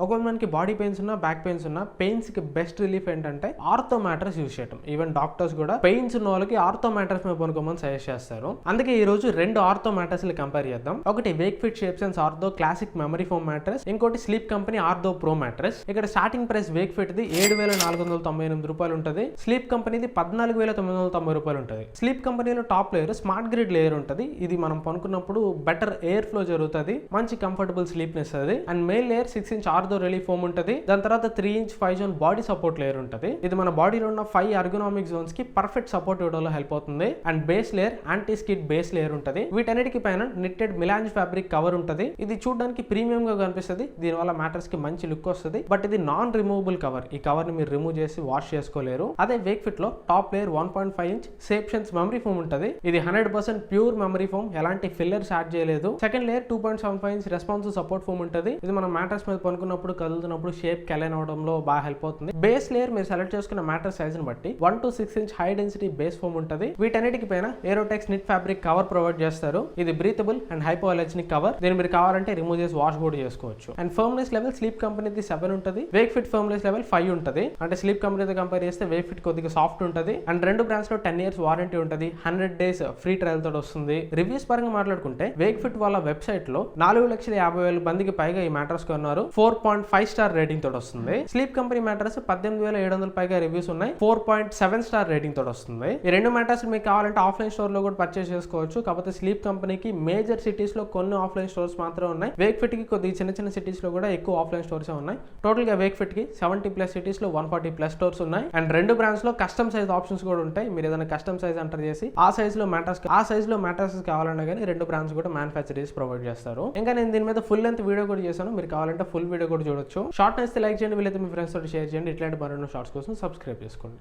ఒకవేళ మనకి body pains ఉన్నా బ్యాక్ పెయిన్స్ ఉన్నా పెయిన్స్ కి బెస్ట్ రిలీఫ్ ఏంటంటే ఆర్థో మ్యాట్రెస్ యూజ్ చేయడం. ఈవెన్ డాక్టర్స్ కూడా పెయిన్స్ ఉన్న వాళ్ళకి ఆర్థో మ్యాట్రెస్ మీద పనుకోమని సజెస్ట్ చేస్తారు. అందుకే ఈ రోజు రెండు ఆర్థో మ్యాట్రెస్ కంపేర్ చేద్దాం. ఒకటి Wakefit shape sense ortho classic memory foam mattress, ఇంకోటి sleep company ortho pro mattress. ఇక్కడ స్టార్టింగ్ ప్రైస్ వేక్ ఫిట్ ది 7,498 రూపాయలు ఉంటుంది. స్లీప్ కంపెనీది 14,990 రూపాయలు ఉంటుంది. స్లీప్ కంపెనీలో top layer smart grid layer ఉంటుంది. ఇది మనం పనుకున్నప్పుడు బెటర్ ఎయిర్ ఫ్లో జరుగుతుంది, మంచి కంఫర్టబుల్ స్లీప్నెస్ అది. And main layer 6 inch ortho relief foam ఉంటుంది. దాని తర్వాత 3 inch 5 zone body support layer ఉంటుంది. ఇది మన బాడీలో ఉన్న 5 ఎర్గోనామిక్ జోన్స్ కి పర్ఫెక్ట్ సపోర్ట్ ఇవ్వడంలో హెల్ప్ అవుతుంది. And base layer anti skid base layer ఉంటుంది. వీటన్నిటికి పైన నిట్టెడ్ మిలాంజ్ ఫ్యాబ్రిక్ కవర్ ఉంటుంది. ఇది చూడడానికి ప్రీమియం గా కనిపిస్తుంది. దీనివల్ల మ్యాటర్స్ కి మంచి లుక్ వస్తుంది. బట్ ఇది నాన్ రిమూవబుల్ కవర్. ఈ కవర్ ని మీరు రిమూవ్ చేసి వాష్ చేసుకోలేరు. అదే వేక్ ఫిట్ లో top layer 1.5 inch shape sense memory foam ఉంటుంది. ఇది 100% ప్యూర్ మెమరీ ఫోమ్, ఎలాంటి ఫిల్లర్స్ యాడ్ చేయలేదు. Second layer 2.75 inch responsive support foam ఉంటుంది. ఇది మన మ్యాటర్స్ మీద పనుకున్నప్పుడు కదులుతున్నప్పుడు షేప్ అలైన్ అవడంలో బాగా హెల్ప్ అవుతుంది. బేస్ లేయర్ మీరు సెలెక్ట్ చేసుకున్న మ్యాటర్ సైజ్ ని బట్టి 1 to 6 inch high density base foam ఉంటుంది. వీటన్నిటికి పైన ఏరోటెక్స్ నిట్ ఫ్యాబ్రిక్ కవర్ ప్రొవైడ్ చేస్తారు. ఇది బ్రీతబుల్ అండ్ హైపో అలర్జెనిక్ కవర్. దీన్ని మీరు కావాలంటే రిమూవ్ చేసి వాష్ కూడా చేసుకోవచ్చు. అండ్ ఫర్మ్నెస్ లెవెల్ స్లీప్ కంపెనీది 7 ఉంటుంది. వేక్ ఫిట్ ఫర్మ్నెస్ లెవెల్ 5 ఉంటుంది. అంటే స్లీప్ కంపెనీతో కంపేర్ చేస్తే వేక్ ఫిట్ కొద్దిగా సాఫ్ట్ ఉంటుంది. అండ్ రెండు బ్రాండ్స్ లో 10 ఇయర్స్ వారంటీ ఉంటుంది. 100 డేస్ ఫ్రీ ట్రయల్ తోటి వస్తుంది. రివ్యూస్ పరంగా మాట్లాడుకుంటే వేక్ ఫిట్ వాళ్ళ వెబ్సైట్ లో 4,50,000 మందికి పైగా ఈ మ్యాటర్స్ కొన్నారు. 4.5 స్టార్ రేటింగ్ తోటి వస్తుంది. స్లీప్ కంపెనీ మ్యాటర్స్ 18,700 పైగా రివ్యూస్ ఉన్నాయి. 4.7 స్టార్ రేటింగ్ తోటి వస్తుంది. ఈ రెండు మ్యాటర్స్ మీకు కావాలంటే ఆఫ్లైన్ స్టోర్ లో కూడా పర్చేస్ చేసుకోవచ్చు. కాకపోతే స్లీప్ కంపెనీకి మేజర్ సిటీస్ లో కొన్ని ఆఫ్లైన్ స్టోర్స్ మాత్రమే ఉన్నాయి. వేక్ ఫిట్ కి కొద్దిగా చిన్న చిన్న సిటీస్ లో కూడా ఎక్కువ ఆఫ్లైన్ స్టోర్స్ ఉన్నాయి. టోటల్ గా వేక్ ఫిట్ కి 70+ సిటీస్ లో 140+ స్టోర్స్ ఉన్నాయి. అండ్ రెండు బ్రాండ్స్ లో కస్టమ్ సైజ్ ఆప్షన్స్ కూడా ఉంటాయి. మీరు ఏదైనా కస్టమ్ సైజ్ ఎంటర్ చేసి ఆ సైజ్ లో మ్యాటర్స్ కావాలన్నా కానీ రెండు బ్రాండ్స్ కూడా మ్యానుఫ్యాక్చరర్స్ ప్రొవైడ్ చేస్తారు. ఇంకా నేను దీని మీద ఫుల్ లెంత్ వీడియో కూడా చేశాను. మీరు కావాలంటే ఫుల్ వీడియో కూడా చూడొచ్చు. షార్ట్ నచ్చితే లైక్ చేయండి, వీలైతే మీ ఫ్రెండ్స్ తోటి షేర్ చేయండి. ఇట్లాంటి మరెన్నో షార్ట్స్ కోసం సబ్స్క్రైబ్ చేసుకోండి.